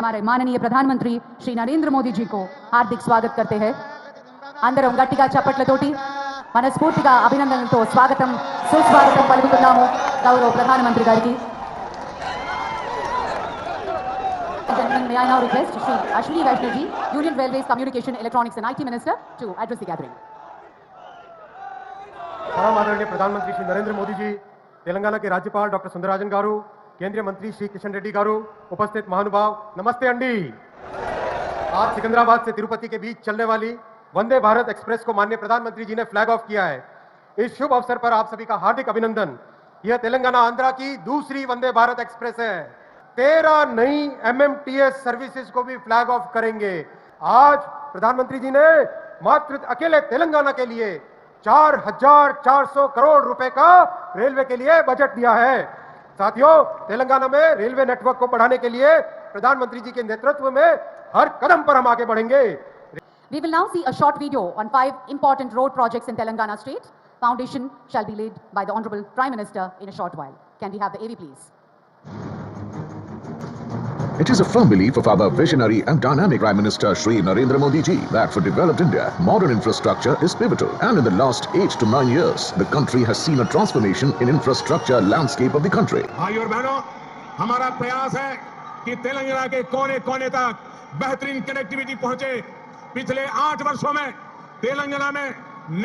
हमारे माननीय प्रधानमंत्री श्री नरेंद्र मोदी जी को हार्दिक स्वागत करते हैं। అందరం గట్టిగా చప్పట్లతోటి మనస్ఫూర్తిగా అభినందనలతో స్వాగతం సుస్వాగతం పలుకుతున్నాము గౌరవ ప్రధానమంత్రి గారికి. May I now request Shri Ashwini Vaishnav ji, Union Railways Communication, Electronics and IT Minister, to address the gathering. माननीय प्रधानमंत्री श्री नरेंद्र मोदी जी, तेलंगाना के राज्यपाल डॉक्टर सुंदरराजन गारू, केंद्रीय मंत्री श्री किशन रेड्डी गारू, उपस्थित महानुभाव, नमस्ते अंडी। आज सिकंदराबाद से तिरुपति के बीच चलने वाली वंदे भारत एक्सप्रेस को माननीय प्रधानमंत्री जी ने फ्लैग ऑफ किया है। इस शुभ अवसर पर आप सभी का हार्दिक अभिनंदन। यह तेलंगाना आंध्रा की दूसरी वंदे भारत एक्सप्रेस है। 13 नई MMTS सर्विसेज को भी फ्लैग ऑफ करेंगे। आज प्रधानमंत्री जी ने मात्र अकेले तेलंगाना के लिए 4,400 करोड़ रुपए का रेलवे के लिए बजट दिया है। साथियों, तेलंगाना में रेलवे नेटवर्क को बढ़ाने के लिए प्रधानमंत्री जी के नेतृत्व में हर कदम पर हम आगे बढ़ेंगे। We will now see a short video on 5 important road projects in Telangana state. Foundation shall be laid by the Honorable Prime Minister in a short while. Can we have the AV please? It is a firm belief of our visionary and dynamic Prime Minister Shri Narendra Modi ji that for developed India, modern infrastructure is pivotal. And in the last 8 to 9 years, the country has seen a transformation in infrastructure landscape of the country. भाइयों और बहनों, हमारा प्रयास है कि तेलंगाना के कोने-कोने तक बेहतरीन कनेक्टिविटी पहुंचे। पिछले 8 वर्षों में तेलंगाना में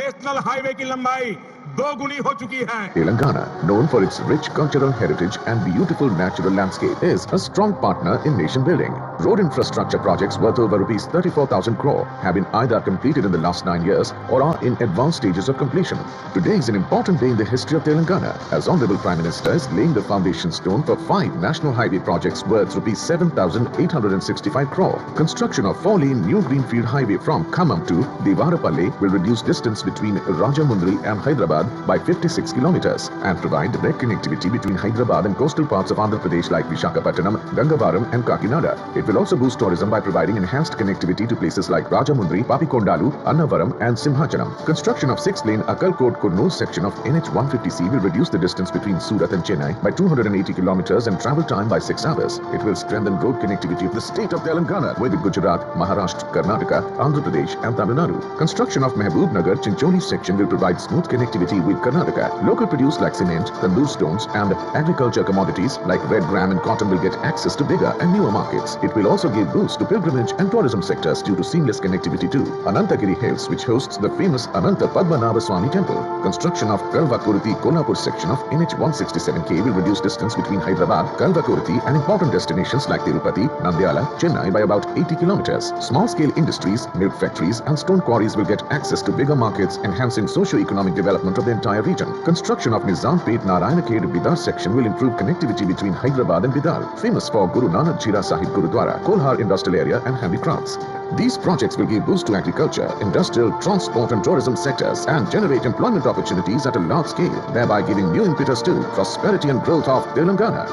नेशनल हाईवे की लंबाई 2 गुनी हो चुकी है। Telangana, known for its rich cultural heritage and beautiful natural landscape, is a strong partner in nation building. Road infrastructure projects worth over rupees 34,000 crore have been either completed in the last 9 years or are in advanced stages of completion. Today is an important day in the history of Telangana, as Honorable Prime Minister is laying the foundation stone for 5 national highway projects worth rupees 7,865 crore. Construction of 4-lane new greenfield highway from Khammam to Devarapalle will reduce distance between Rajamundry and Hyderabad by 56 kilometers and provide direct connectivity between Hyderabad and coastal parts of Andhra Pradesh like Visakhapatnam, Gangavaram and Kakinada. It will also boost tourism by providing enhanced connectivity to places like Rajamundry, Papikondalu, Annavaram and Simhachalam. Construction of 6-lane Akalkot-Kurnool section of NH150C will reduce the distance between Surat and Chennai by 280 kilometers and travel time by 6 hours. It will strengthen road connectivity of the state of Telangana with Gujarat, Maharashtra, Karnataka, Andhra Pradesh and Tamil Nadu. Construction of Mehboob Nagar Chincholi section will provide smooth connectivity with Karnataka. Local produce like cement, tandoor stones and agriculture commodities like red gram and cotton will get access to bigger and newer markets. It will also give boost to pilgrimage and tourism sectors due to seamless connectivity to Anantagiri Hills, which hosts the famous Ananta Padmanabha Swami temple. Construction of Kalvakurthi Kolhapur section of NH167K will reduce distance between Hyderabad, Kalvakurthi and important destinations like Tirupati, Nandyala, Chennai by about 80 kilometers. Small-scale industries, milk factories and stone quarries will get access to bigger markets, enhancing socio-economic development of the entire region. Construction of Nizampet Narayanakhed Bidar section will improve connectivity between Hyderabad and Bidar, famous for Guru Nanak Jhira Sahib Gurudwara, Kolhar industrial area and handicrafts. These projects will give boost to agriculture, industrial, transport and tourism sectors and generate employment opportunities at a large scale, thereby giving new impetus to prosperity and growth of Telangana.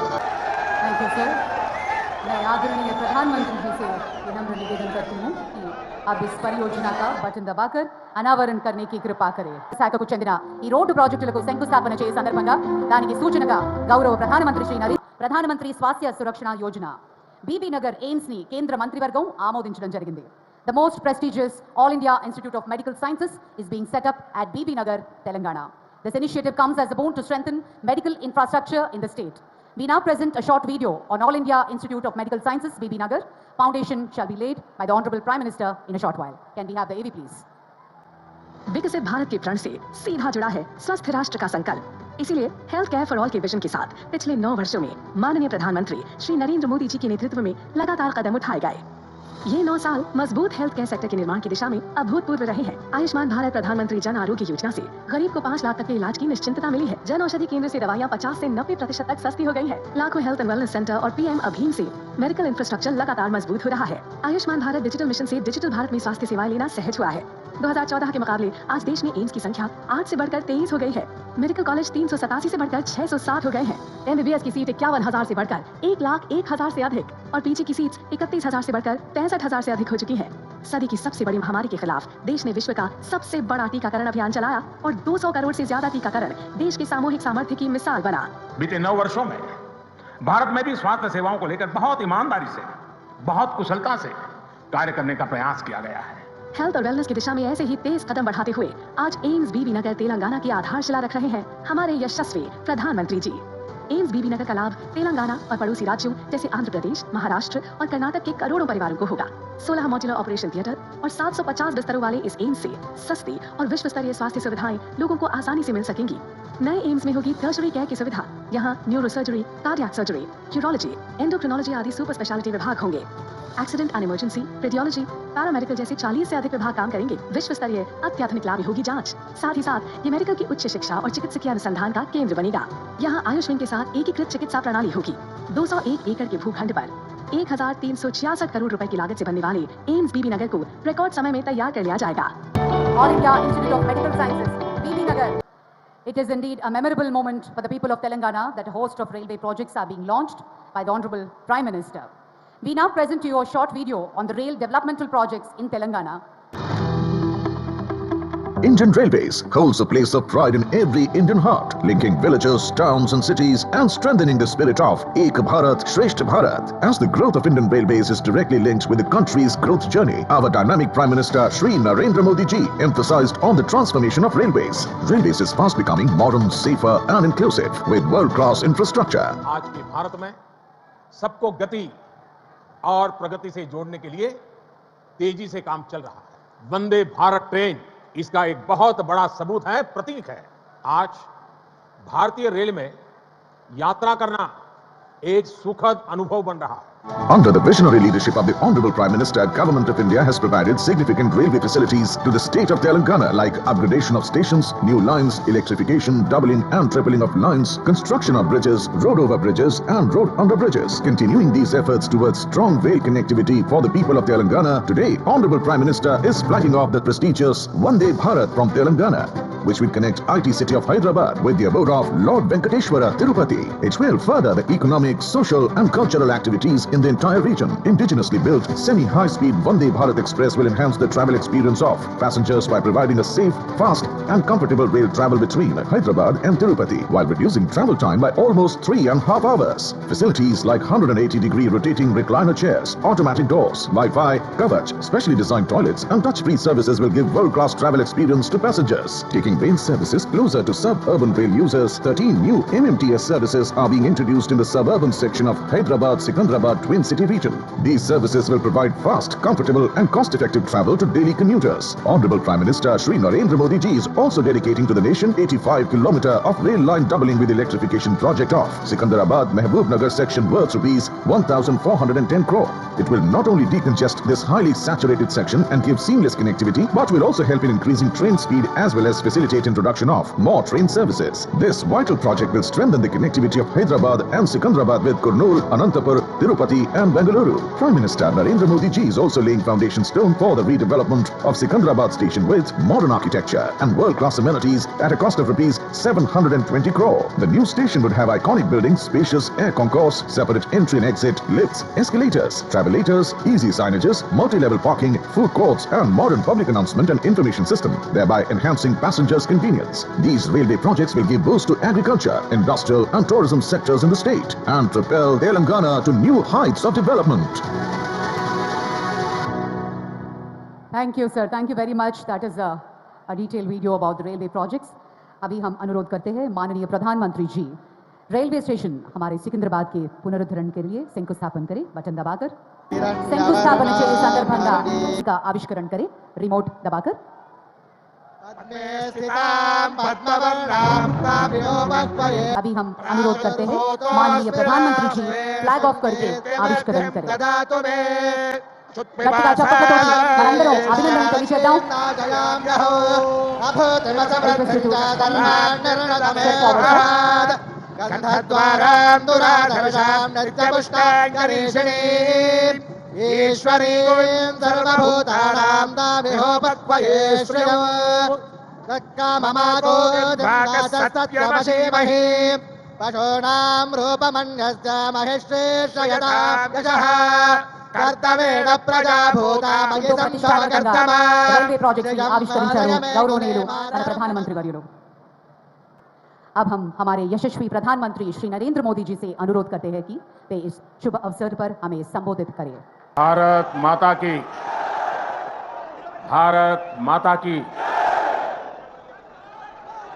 Thank you, sir. मैं आदरणीय प्रधानमंत्री जी से विनम्र निवेदन करती हूँ कि अब इस परियोजना का बटन दबाकर అనావరణ करने की कृपा करें. శాఖకు చెందిన ఈ రోడ్డు ప్రాజెక్టులకు శంకుస్థాపన చేసే సందర్భంగా దానికి సూచనగా గౌరవ ప్రధానమంత్రి శ్రీ ప్రధానమంత్రి స్వాస్థ్య సురక్షణ యోజన బీబీ నగర్ ఎయిమ్స్ ని కేంద్ర మంత్రివర్గం ఆమోదించడం జరిగింది. The most prestigious All India Institute of Medical Sciences is being set up at BB Nagar, Telangana. This initiative comes as a boon to strengthen medical infrastructure in the state. We now present a short video on All India Institute of Medical Sciences, BB Nagar. Foundation shall be laid by the Honorable Prime Minister in a short while. Can we have the AV please? विकसित भारत के प्रण से सीधा जुड़ा है स्वस्थ राष्ट्र का संकल्प। इसीलिए हेल्थ केयर फॉर ऑल के विजन के साथ पिछले 9 वर्षों में माननीय प्रधानमंत्री श्री नरेंद्र मोदी जी के नेतृत्व में लगातार कदम उठाए गए। ये 9 साल मजबूत हेल्थ केयर सेक्टर के निर्माण की दिशा में अभूतपूर्व रहे हैं। आयुष्मान भारत प्रधानमंत्री जन आरोग्य योजना से गरीब को 5 लाख तक के इलाज की निश्चिंतता मिली है। जन औषधि केंद्र से दवाइयाँ 50 से 90% तक सस्ती हो गई है। लाखों हेल्थ एंड वेलनेस सेंटर और PM अभियान से मेडिकल इंफ्रास्ट्रक्चर लगातार मजबूत हो रहा है। आयुष्मान भारत डिजिटल मिशन से डिजिटल भारत में स्वास्थ्य सेवाएं लेना सहज हुआ है। 2014 के मुकाबले आज देश में एम्स की संख्या 8 से बढ़कर 23 हो गई है। मेडिकल कॉलेज 387 से बढ़कर 607 हो गए हैं। MBBS की सीट 51,000 से बढ़कर 1,01,000 से अधिक और PG की सीट 31,000 से बढ़कर 65,000 से अधिक हो चुकी है। सदी की सबसे बड़ी महामारी के खिलाफ देश ने विश्व का सबसे बड़ा टीकाकरण अभियान चलाया और 200 करोड़ से ज्यादा टीकाकरण देश के सामूहिक सामर्थ्य की मिसाल बना। बीते 9 वर्षों में भारत में भी स्वास्थ्य सेवाओं को लेकर बहुत ईमानदारी से बहुत कुशलता से कार्य करने का प्रयास किया गया है। हेल्थ और वेलनेस की दिशा में ऐसे ही तेज कदम बढ़ाते हुए आज एम्स बीबी नगर तेलंगाना की आधारशिला रख रहे हैं हमारे यशस्वी प्रधानमंत्री जी। एम्स बीबी नगर का लाभ तेलंगाना और पड़ोसी राज्यों जैसे आंध्र प्रदेश, महाराष्ट्र और कर्नाटक के करोड़ों परिवारों को होगा। 16 मॉड्यूलर ऑपरेशन थिएटर और 750 बिस्तरों वाले इस एम्स से सस्ती और विश्व स्तरीय स्वास्थ्य सुविधाएं लोगों को आसानी से मिल सकेंगी। नए एम्स में होगी टर्शरी केयर की सुविधा। यहाँ neuro surgery, cardiac surgery, urology, endocrinology आदि सुपर स्पेशलिटी विभाग होंगे। Accident and emergency, radiology, paramedical जैसे 40 से अधिक विभाग काम करेंगे। विश्व स्तरीय अत्याधुनिक लैब होगी जांच। साथ ही साथ ये मेडिकल की उच्च शिक्षा और चिकित्सकीय अनुसंधान का केंद्र बनेगा। यहाँ आयुष विंग के साथ एकीकृत चिकित्सा प्रणाली होगी। 201 एकड़ के भूखंड पर 1366 करोड़ रुपए की लागत से बनने वाले एम्स बीबी नगर को रिकॉर्ड समय में तैयार कर लिया जाएगा। All India Institute of Medical Sciences, BB Nagar. It is indeed a memorable moment for the people of Telangana that a host of railway projects are being launched by the Honorable Prime Minister. We now present to you a short video on the rail developmental projects in Telangana. Indian Railways holds a place of pride in every Indian heart, linking villages, towns and cities and strengthening the spirit of Ek Bharat, Shreshtha Bharat. As the growth of Indian Railways is directly linked with the country's growth journey, our dynamic Prime Minister Shri Narendra Modi ji emphasized on the transformation of railways. Railways is fast becoming modern, safer and inclusive with world-class infrastructure. आज के भारत में सबको गति और प्रगति से जोड़ने के लिए तेजी से काम चल रहा है। वंदे भारत ट्रेन इसका एक बहुत बड़ा सबूत है, प्रतीक है। आज भारतीय रेल में यात्रा करना एक सुखद अनुभव बन रहा है। Under the visionary leadership of the Honorable Prime Minister, Government of India has provided significant railway facilities to the state of Telangana like upgradation of stations, new lines, electrification, doubling and tripling of lines, construction of bridges, road over bridges and road under bridges. Continuing these efforts towards strong rail connectivity for the people of Telangana, today Honorable Prime Minister is flagging off the prestigious Vande Bharat from Telangana, which will connect IT city of Hyderabad with the abode of Lord Venkateshwara Tirupati. It will further the economic, social and cultural activities in the entire region. Indigenously built semi-high-speed Vande Bharat Express will enhance the travel experience of passengers by providing a safe, fast and comfortable rail travel between Hyderabad and Tirupati while reducing travel time by almost 3.5 hours. Facilities like 180-degree rotating recliner chairs, automatic doors, Wi-Fi, Kavach, specially designed toilets and touch-free services will give world-class travel experience to passengers. Taking rail services closer to suburban rail users, 13 new MMTS services are being introduced in the suburban section of Hyderabad-Secunderabad Twin City region. These services will provide fast, comfortable and cost-effective travel to daily commuters. Honorable Prime Minister Shri Narendra Modi ji is also dedicating to the nation 85 km of rail line doubling with electrification project of Secunderabad Mehboob Nagar section worth rupees 1,410 crore. It will not only decongest this highly saturated section and give seamless connectivity, but will also help in increasing train speed as well as facilitate introduction of more train services. This vital project will strengthen the connectivity of Hyderabad and Secunderabad with Kurnool, Anantapur, Tirupati and Bengaluru. Prime Minister Narendra Modi ji is also laying foundation stone for the redevelopment of Secunderabad station with modern architecture and world-class amenities at a cost of rupees 720 crore. The new station would have iconic buildings, spacious air concourse, separate entry and exit, lifts, escalators, travelators, easy signages, multi-level parking, food courts and modern public announcement and information system, thereby enhancing passengers' convenience. These railway projects will give boost to agriculture, industrial and tourism sectors in the state and propel Telangana to new heights of development. Thank you, sir. Thank you very much. That is a detailed video about the railway projects. अभी हम अनुरोध करते हैं माननीय प्रधानमंत्री जी railway station हमारे सिकंदराबाद के पुनरुद्धरण के लिए शंकुस्थापन करें बटन दबाकर शंकुस्थापनेचे संदर्भांगा का आविष्करण करें रिमोट दबाकर अभी हम अनुरोध करते हैं माननीय प्रधानमंत्री जी फ्लैग ऑफ करके आविष्करण करें గట్టిగా చప్పట్లతో మనందరం అభినందనలు తెలియజేద్దాం ఈశ్వరీం సర్వభూతానాం తమేహోపక్వయేశ్వరమశీమహీ పశూనాం రూపమన్యస్య మహేశ్వేషయతాం యశః कर्तवेण प्रजाभूता मयि संसर्गर्तमा रेलवे प्रोजेक्ट्स की आविष्कరించారు गौरवनीయులు మన प्रधानमंत्री वर्युలు अब हम हमारे यशस्वी प्रधानमंत्री श्री नरेंद्र मोदी जी से अनुरोध करते हैं कि वे इस शुभ अवसर पर हमें संबोधित करें भारत माता की, भारत माता की।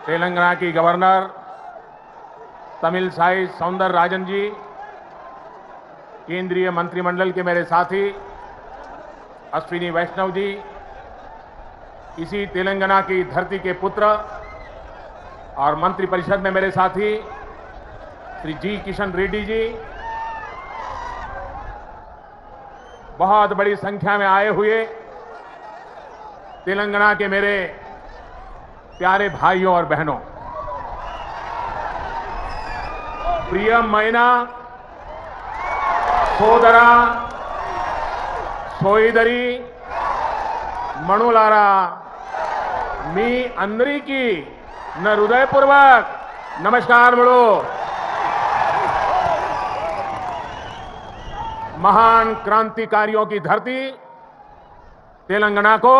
तेलंगाना की गवर्नर तमिलसाई सौंदरराजन जी, केंद्रीय मंत्रिमंडल के मेरे साथी अश्विनी वैष्णव जी, इसी तेलंगाना की धरती के पुत्र और मंत्रिपरिषद में मेरे साथी श्री जी किशन रेड्डी जी, बहुत बड़ी संख्या में आए हुए तेलंगाना के मेरे प्यारे भाइयों और बहनों, प्रियमैना सोदरा सोईदरी मणुलारा मी अंदरिकी न हृदयपूर्वक नमस्कार बोलो। महान क्रांतिकारियों की धरती तेलंगाना को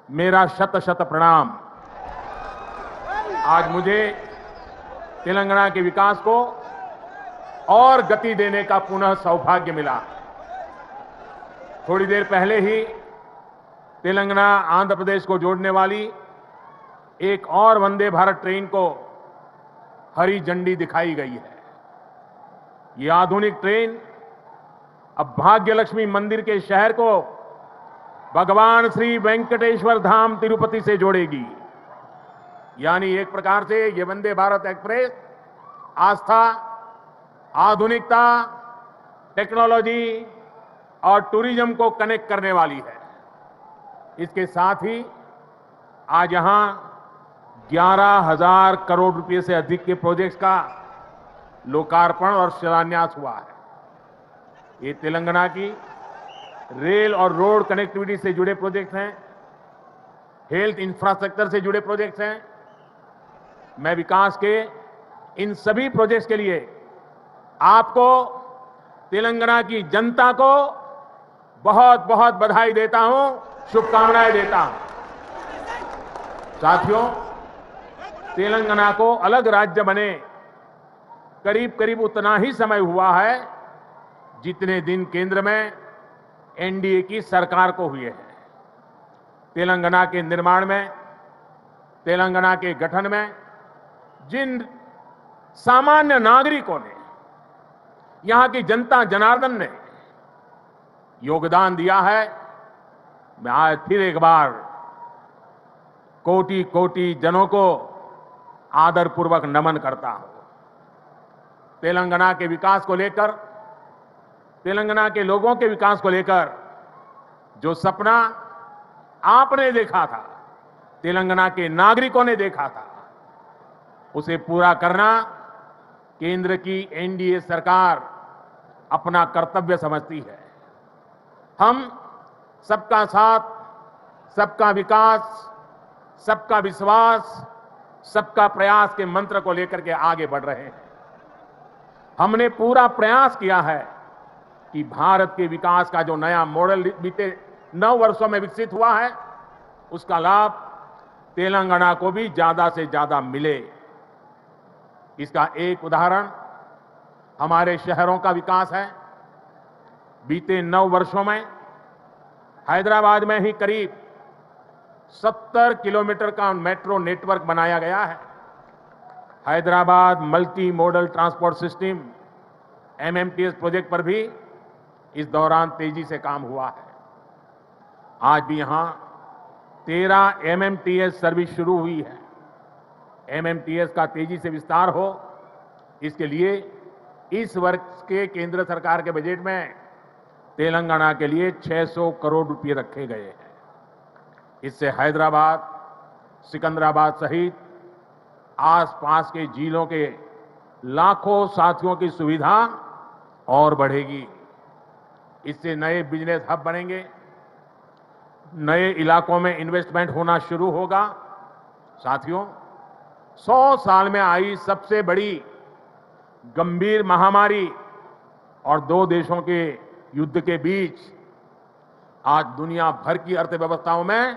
मेरा शत शत प्रणाम। आज मुझे तेलंगाना के विकास को और गति देने का पुनः सौभाग्य मिला। थोड़ी देर पहले ही तेलंगाना आंध्र प्रदेश को जोड़ने वाली एक और वंदे भारत ट्रेन को हरी झंडी दिखाई गई है। यह आधुनिक ट्रेन अब भाग्यलक्ष्मी मंदिर के शहर को भगवान श्री वेंकटेश्वर धाम तिरुपति से जोड़ेगी। यानी एक प्रकार से ये वंदे भारत एक्सप्रेस आस्था, आधुनिकता, टेक्नोलॉजी और टूरिज्म को कनेक्ट करने वाली है। इसके साथ ही आज यहां 11,000 करोड़ रुपए से अधिक के प्रोजेक्ट्स का लोकार्पण और शिलान्यास हुआ है। ये तेलंगाना की रेल और रोड कनेक्टिविटी से जुड़े प्रोजेक्ट्स हैं, हेल्थ इंफ्रास्ट्रक्चर से जुड़े प्रोजेक्ट्स हैं। मैं विकास के इन सभी प्रोजेक्ट्स के लिए आपको, तेलंगाना की जनता को बहुत बहुत बधाई देता हूं, शुभकामनाएं देता हूं। साथियों, तेलंगाना को अलग राज्य बने करीब करीब उतना ही समय हुआ है जितने दिन केंद्र में एनडीए की सरकार को हुए हैं। तेलंगाना के निर्माण में, तेलंगाना के गठन में जिन सामान्य नागरिकों ने, यहां की जनता जनार्दन ने योगदान दिया है, मैं आज फिर एक बार कोटि कोटि जनों को आदरपूर्वक नमन करता हूं। तेलंगाना के विकास को लेकर, तेलंगाना के लोगों के विकास को लेकर जो सपना आपने देखा था, तेलंगाना के नागरिकों ने देखा था, उसे पूरा करना केंद्र की एनडीए सरकार अपना कर्तव्य समझती है। हम सबका साथ, सबका विकास, सबका विश्वास, सबका प्रयास के मंत्र को लेकर के आगे बढ़ रहे हैं। हमने पूरा प्रयास किया है कि भारत के विकास का जो नया मॉडल बीते 9 वर्षों में विकसित हुआ है, उसका लाभ तेलंगाना को भी ज्यादा से ज्यादा मिले। इसका एक उदाहरण हमारे शहरों का विकास है। बीते 9 वर्षों में हैदराबाद में ही करीब 70 किलोमीटर का मेट्रो नेटवर्क बनाया गया है। Hyderabad multi modal transport system MMTS project पर भी इस दौरान तेजी से काम हुआ है। आज भी यहां 13 एमएमटीएस सर्विस शुरू हुई है। एमएमटीएस का तेजी से विस्तार हो, इसके लिए इस वर्ष के केंद्र सरकार के बजट में तेलंगाना के लिए 600 करोड़ रुपए रखे गए हैं। इससे हैदराबाद, सिकंदराबाद सहित आसपास के जिलों के लाखों साथियों की सुविधा और बढ़ेगी। इससे नए बिजनेस हब बनेंगे, नए इलाकों में इन्वेस्टमेंट होना शुरू होगा। साथियों, 100 साल में आई सबसे बड़ी गंभीर महामारी और 2 देशों के युद्ध के बीच आज दुनिया भर की अर्थव्यवस्थाओं में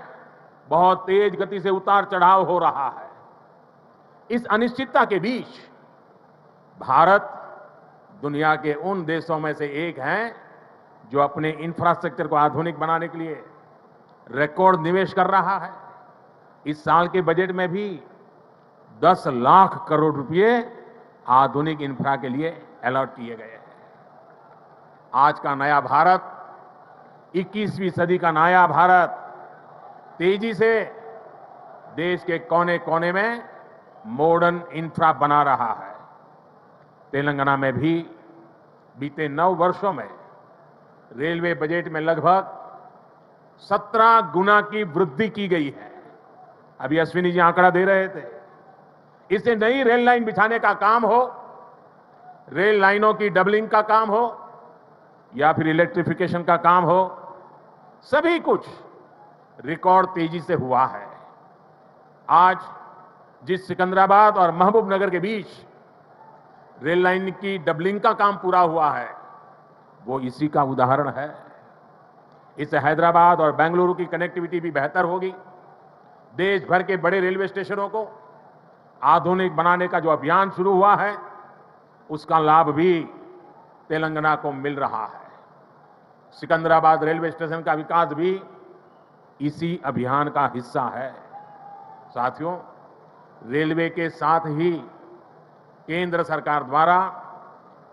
बहुत तेज गति से उतार चढ़ाव हो रहा है। इस अनिश्चितता के बीच भारत दुनिया के उन देशों में से एक है जो अपने इंफ्रास्ट्रक्चर को आधुनिक बनाने के लिए रिकॉर्ड निवेश कर रहा है। इस साल के बजट में भी 10 लाख करोड़ रुपए आधुनिक इंफ्रा के लिए अलॉट किए गए हैं। आज का नया भारत, 21वीं सदी का नया भारत तेजी से देश के कोने कोने में मॉडर्न इंफ्रा बना रहा है। तेलंगाना में भी बीते 9 वर्षों में रेलवे बजट में लगभग 17 गुना की वृद्धि की गई है। अभी अश्विनी जी आंकड़ा दे रहे थे। इससे नई रेल लाइन बिछाने का काम हो, रेल लाइनों की डबलिंग का काम हो या फिर इलेक्ट्रिफिकेशन का काम हो, सभी कुछ रिकॉर्ड तेजी से हुआ है। आज जिस सिकंदराबाद और महबूबनगर के बीच रेल लाइन की डबलिंग का काम पूरा हुआ है, वो इसी का उदाहरण है। इससे हैदराबाद और बेंगलुरु की कनेक्टिविटी भी बेहतर होगी। देश भर के बड़े रेलवे स्टेशनों को आधुनिक बनाने का जो अभियान शुरू हुआ है, उसका लाभ भी तेलंगाना को मिल रहा है। सिकंदराबाद रेलवे स्टेशन का विकास भी इसी अभियान का हिस्सा है। साथियों, रेलवे के साथ ही केंद्र सरकार द्वारा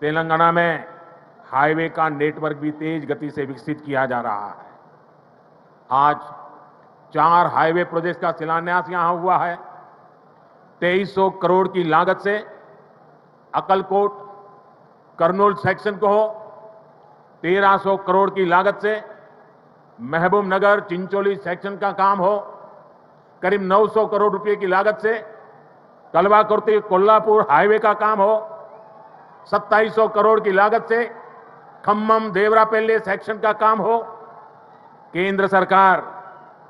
तेलंगाना में हाईवे का नेटवर्क भी तेज गति से विकसित किया जा रहा है। आज 4 हाईवे प्रोजेक्ट का शिलान्यास यहां हुआ है। 2300 करोड़ की लागत से अकलकोट करनूल सेक्शन को हो, 1300 करोड़ की लागत से महबूबनगर चिंचोली सेक्शन का काम हो, करीब 900 करोड़ रुपए की लागत से कलवाकुर्ती कोल्हापुर हाईवे का काम हो, 2700 करोड़ की लागत से खम्मम देवरापल्ली सेक्शन का काम हो। केंद्र सरकार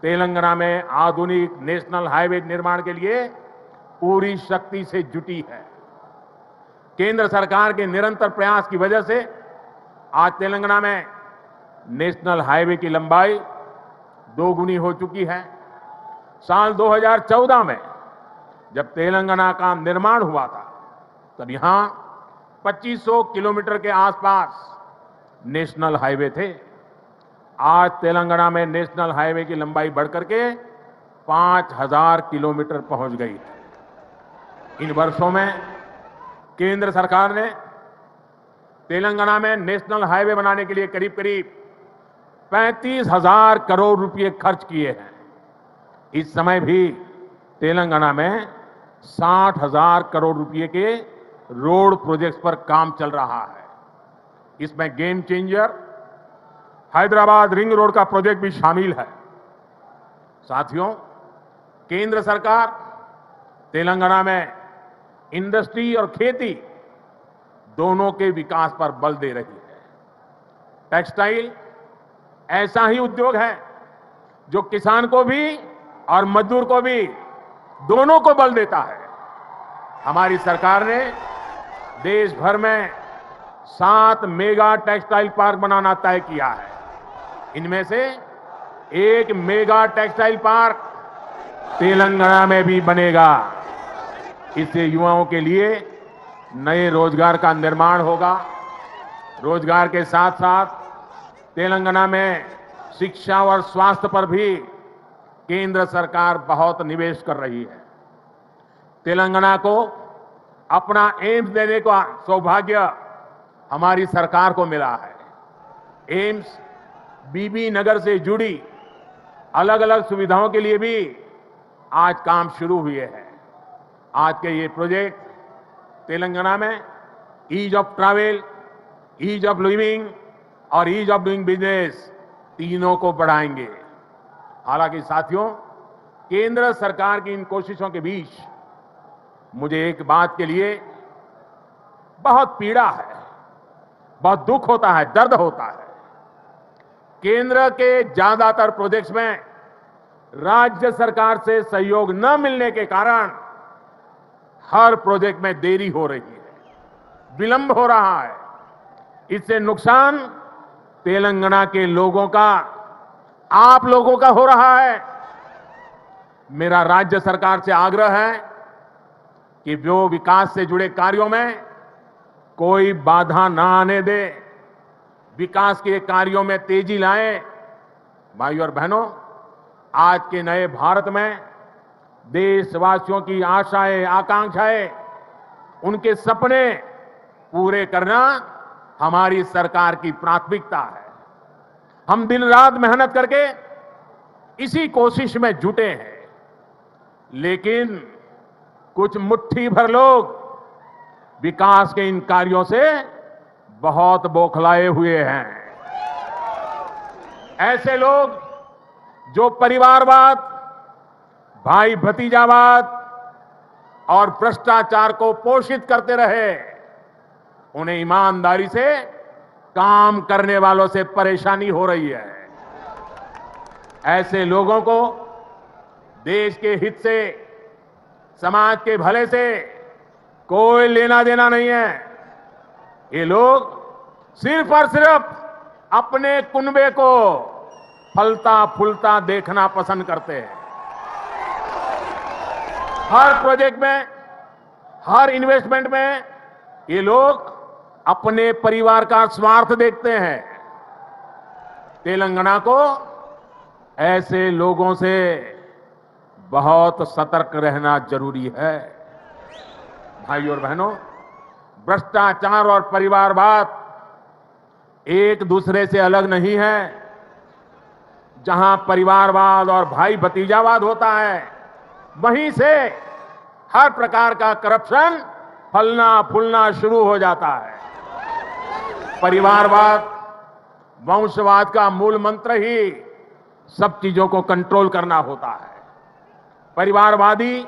तेलंगाना में आधुनिक नेशनल हाईवे निर्माण के लिए पूरी शक्ति से जुटी है। केंद्र सरकार के निरंतर प्रयास की वजह से आज तेलंगाना में नेशनल हाईवे की लंबाई 2 गुनी हो चुकी है। साल 2014 में जब तेलंगाना का निर्माण हुआ था, तब यहां 2500 किलोमीटर के आसपास नेशनल हाईवे थे। आज तेलंगाना में नेशनल हाईवे की लंबाई बढ़कर के 5000 किलोमीटर पहुंच गई है। इन वर्षों में केंद्र सरकार ने तेलंगाना में नेशनल हाईवे बनाने के लिए करीब करीब 35,000 करोड़ रुपए खर्च किए हैं। इस समय भी तेलंगाना में 60,000 करोड़ रुपए के रोड प्रोजेक्ट्स पर काम चल रहा है। इसमें game changer Hyderabad ring road का प्रोजेक्ट भी शामिल है। साथियों, केंद्र सरकार तेलंगाना में इंडस्ट्री और खेती दोनों के विकास पर बल दे रही है। टेक्सटाइल ऐसा ही उद्योग है जो किसान को भी और मजदूर को भी, दोनों को बल देता है। हमारी सरकार ने देश भर में 7 मेगा टेक्सटाइल पार्क बनाना तय किया है। इनमें से एक मेगा टेक्सटाइल पार्क तेलंगाना में भी बनेगा। इससे युवाओं के लिए नए रोजगार का निर्माण होगा। रोजगार के साथ साथ तेलंगाना में शिक्षा और स्वास्थ्य पर भी केंद्र सरकार बहुत निवेश कर रही है। तेलंगाना को अपना एम्स देने का सौभाग्य हमारी सरकार को मिला है। एम्स बीबी नगर से जुड़ी अलग अलग सुविधाओं के लिए भी आज काम शुरू हुए हैं। आज के ये प्रोजेक्ट तेलंगाना में ease of travel, ease of living और ईज ऑफ डूइंग बिजनेस तीनों को बढ़ाएंगे। हालांकि साथियों, केंद्र सरकार की इन कोशिशों के बीच मुझे एक बात के लिए बहुत पीड़ा है, बहुत दुख होता है, दर्द होता है। केंद्र के ज्यादातर प्रोजेक्ट्स में राज्य सरकार से सहयोग न मिलने के कारण हर प्रोजेक्ट में देरी हो रही है, विलंब हो रहा है। इससे नुकसान तेलंगाना के लोगों का, आप लोगों का हो रहा है। मेरा राज्य सरकार से आग्रह है कि वो विकास से जुड़े कार्यों में कोई बाधा ना आने दे। विकास के कार्यों में तेजी लाएं। भाइयों और बहनों, आज के नए भारत में देशवासियों की आशाएं, आकांक्षाएं, उनके सपने पूरे करना हमारी सरकार की प्राथमिकता है। हम दिन रात मेहनत करके इसी कोशिश में जुटे हैं, लेकिन कुछ मुट्ठी भर लोग विकास के इन कार्यों से बहुत बौखलाए हुए हैं। ऐसे लोग जो परिवारवाद, भाई भतीजावाद और भ्रष्टाचार को पोषित करते रहे, उन्हें ईमानदारी से काम करने वालों से परेशानी हो रही है। ऐसे लोगों को देश के हित से, समाज के भले से कोई लेना देना नहीं है। ये लोग सिर्फ और सिर्फ अपने कुनबे को फलता फूलता देखना पसंद करते हैं। हर प्रोजेक्ट में, हर इन्वेस्टमेंट में ये लोग अपने परिवार का स्वार्थ देखते हैं। तेलंगाना को ऐसे लोगों से बहुत सतर्क रहना जरूरी है। भाइयों और बहनों, भ्रष्टाचार और परिवारवाद एक दूसरे से अलग नहीं है। जहां परिवारवाद और भाई भतीजावाद होता है, वहीं से हर प्रकार का करप्शन फलना फूलना शुरू हो जाता है। परिवारवाद, वंशवाद का मूल मंत्र ही सब चीजों को कंट्रोल करना होता है। परिवारवादी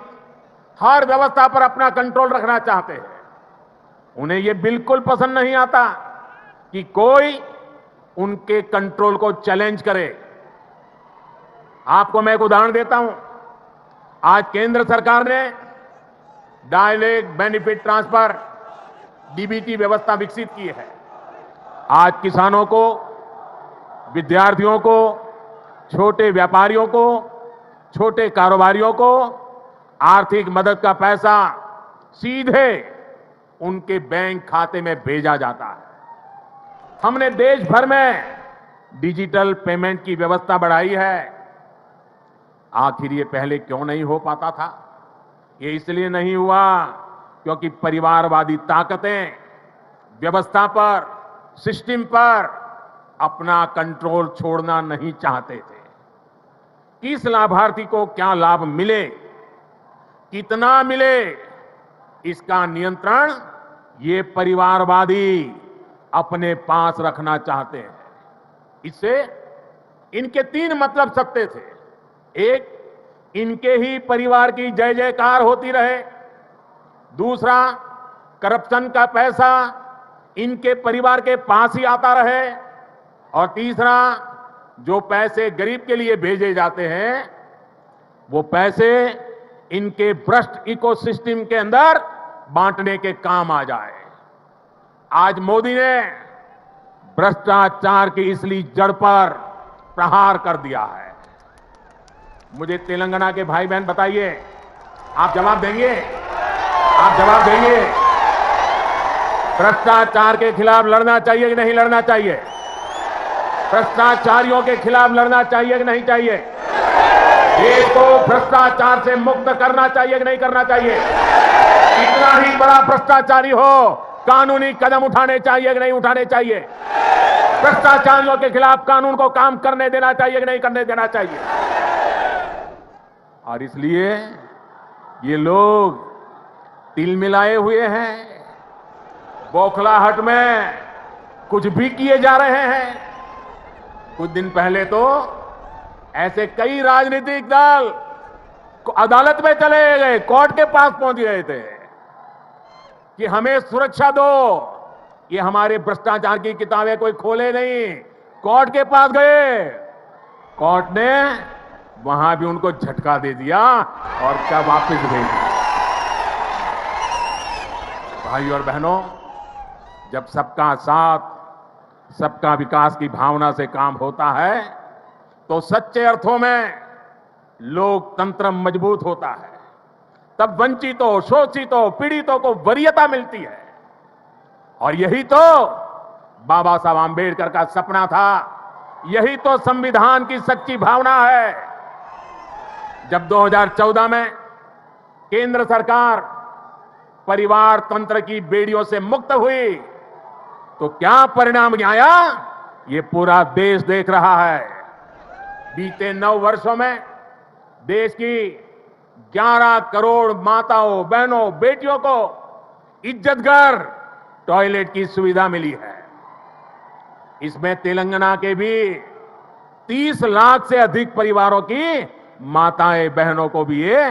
हर व्यवस्था पर अपना कंट्रोल रखना चाहते हैं। उन्हें यह बिल्कुल पसंद नहीं आता कि कोई उनके कंट्रोल को चैलेंज करे। आपको मैं एक उदाहरण देता हूं। आज केंद्र सरकार ने डायरेक्ट बेनिफिट ट्रांसफर डीबीटी व्यवस्था विकसित की है। आज किसानों को, विद्यार्थियों को, छोटे व्यापारियों को, छोटे कारोबारियों को आर्थिक मदद का पैसा सीधे उनके बैंक खाते में भेजा जाता है। हमने देश भर में डिजिटल पेमेंट की व्यवस्था बढ़ाई है। आखिर ये पहले क्यों नहीं हो पाता था? ये इसलिए नहीं हुआ क्योंकि परिवारवादी ताकतें व्यवस्था पर, सिस्टम पर अपना कंट्रोल छोड़ना नहीं चाहते थे। किस लाभार्थी को क्या लाभ मिले, कितना मिले, इसका नियंत्रण ये परिवारवादी अपने पास रखना चाहते हैं। इससे इनके तीन मतलब सकते थे। एक, इनके ही परिवार की जय जयकार होती रहे। दूसरा, करप्शन का पैसा इनके परिवार के पास ही आता रहे। और तीसरा, जो पैसे गरीब के लिए भेजे जाते हैं, वो पैसे इनके भ्रष्ट इकोसिस्टम के अंदर बांटने के काम आ जाए। आज मोदी ने भ्रष्टाचार की इसलिए जड़ पर प्रहार कर दिया है। मुझे तेलंगाना के भाई बहन बताइए, आप जवाब देंगे? आप जवाब देंगे? भ्रष्टाचार के खिलाफ लड़ना चाहिए कि नहीं लड़ना चाहिए? भ्रष्टाचारियों के खिलाफ लड़ना चाहिए कि नहीं चाहिए? देश को भ्रष्टाचार से मुक्त करना चाहिए कि नहीं करना चाहिए? इतना ही बड़ा भ्रष्टाचारी हो, कानूनी कदम उठाने चाहिए कि नहीं उठाने चाहिए? भ्रष्टाचारियों के खिलाफ कानून को काम करने देना चाहिए कि नहीं करने देना चाहिए? और इसलिए ये लोग तिल मिलाए हुए हैं, बौखलाहट में कुछ भी किए जा रहे हैं। कुछ दिन पहले तो ऐसे कई राजनीतिक दल अदालत में चले गए, कोर्ट के पास पहुंच गए थे कि हमें सुरक्षा दो, ये हमारे भ्रष्टाचार की किताबें कोई खोले नहीं। कोर्ट के पास गए, कोर्ट ने वहां भी उनको झटका दे दिया और क्या वापस भेज दिया। भाई और बहनों, जब सबका साथ, सबका विकास की भावना से काम होता है तो सच्चे अर्थों में लोकतंत्र मजबूत होता है। तब वंचितों, शोषितों, पीड़ितों को वरीयता मिलती है। और यही तो बाबा साहब आम्बेडकर का सपना था। यही तो संविधान की सच्ची भावना है। जब 2014 में केंद्र सरकार परिवार तंत्र की बेड़ियों से मुक्त हुई तो क्या परिणाम आया, ये पूरा देश देख रहा है। बीते 9 वर्षों में देश की 11 करोड़ माताओं, बहनों, बेटियों को इज्जतघर टॉयलेट की सुविधा मिली है। इसमें तेलंगाना के भी 30 लाख से अधिक परिवारों की माताएं, बहनों को भी ये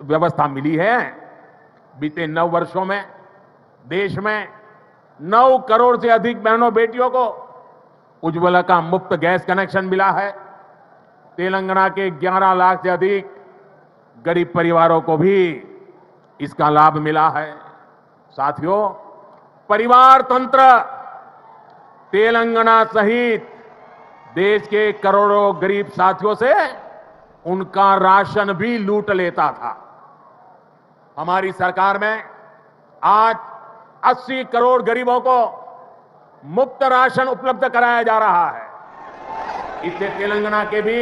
व्यवस्था मिली है। बीते 9 वर्षों में देश में 9 करोड़ से अधिक बहनों, बेटियों को उज्ज्वला का मुफ्त गैस कनेक्शन मिला है। तेलंगाना के 11 लाख से अधिक गरीब परिवारों को भी इसका लाभ मिला है। साथियों, परिवार तंत्र तेलंगाना सहित देश के करोड़ों गरीब साथियों से उनका राशन भी लूट लेता था। हमारी सरकार में आज 80 करोड़ गरीबों को मुफ्त राशन उपलब्ध कराया जा रहा है। इससे तेलंगाना के भी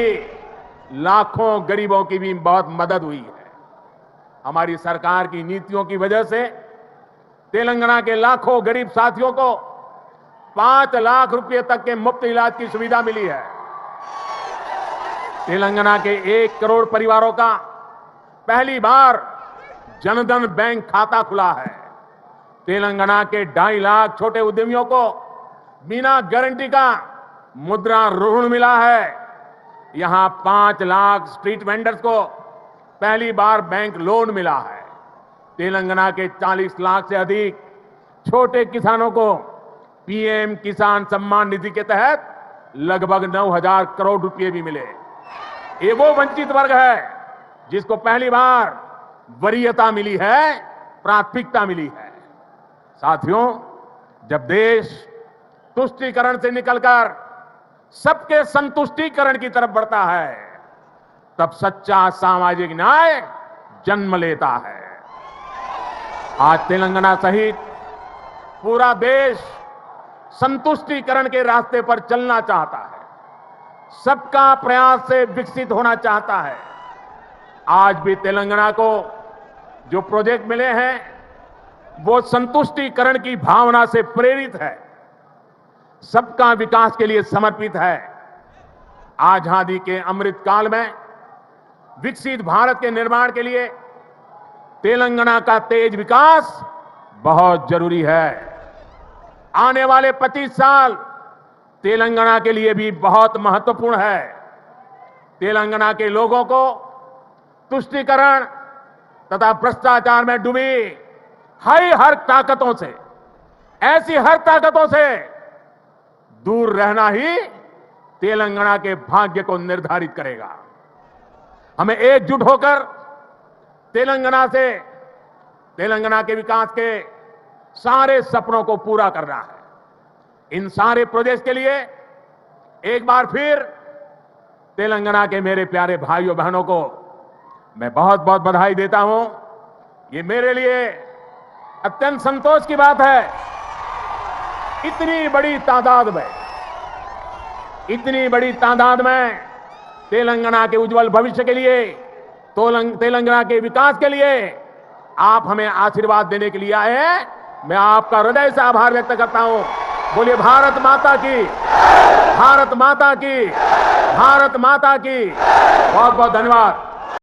लाखों गरीबों की भी बहुत मदद हुई है। हमारी सरकार की नीतियों की वजह से तेलंगाना के लाखों गरीब साथियों को 5 लाख रुपए तक के मुफ्त इलाज की सुविधा मिली है। तेलंगाना के 1 करोड़ परिवारों का पहली बार जनधन बैंक खाता खुला है। तेलंगाना के 2.5 लाख छोटे उद्यमियों को बिना गारंटी का मुद्रा ऋण मिला है। यहां 5 लाख स्ट्रीट वेंडर्स को पहली बार बैंक लोन मिला है। तेलंगाना के 40 लाख से अधिक छोटे किसानों को पीएम किसान सम्मान निधि के तहत लगभग 9,000 करोड़ रुपए भी मिले। ये वो वंचित वर्ग है जिसको पहली बार वरीयता मिली है, प्राथमिकता मिली है। साथियों, जब देश तुष्टीकरण से निकलकर सबके संतुष्टीकरण की तरफ बढ़ता है, तब सच्चा सामाजिक न्याय जन्म लेता है। आज तेलंगाना सहित पूरा देश संतुष्टीकरण के रास्ते पर चलना चाहता है, सबका प्रयास से विकसित होना चाहता है। आज भी तेलंगाना को जो प्रोजेक्ट मिले हैं वो संतुष्टीकरण की भावना से प्रेरित है, सबका विकास के लिए समर्पित है। आजादी के अमृत काल में विकसित भारत के निर्माण के लिए तेलंगाना का तेज विकास बहुत जरूरी है। आने वाले 25 साल तेलंगाना के लिए भी बहुत महत्वपूर्ण है। तेलंगाना के लोगों को तुष्टीकरण तथा भ्रष्टाचार में डूबी हर ताकतों से, ऐसी हर ताकतों से दूर रहना ही तेलंगाना के भाग्य को निर्धारित करेगा। हमें एकजुट होकर तेलंगाना के विकास के सारे सपनों को पूरा करना है। इन सारे प्रोजेक्ट के लिए एक बार फिर तेलंगाना के मेरे प्यारे भाइयों बहनों को मैं बहुत बहुत बधाई देता हूं। ये मेरे लिए अत्यंत संतोष की बात है, इतनी बड़ी तादाद में तेलंगाना के उज्जवल भविष्य के लिए, तेलंगाना के विकास के लिए आप हमें आशीर्वाद देने के लिए आए हैं। मैं आपका हृदय से आभार व्यक्त करता हूं। बोलिए भारत माता की, भारत माता की, भारत माता की। बहुत बहुत धन्यवाद।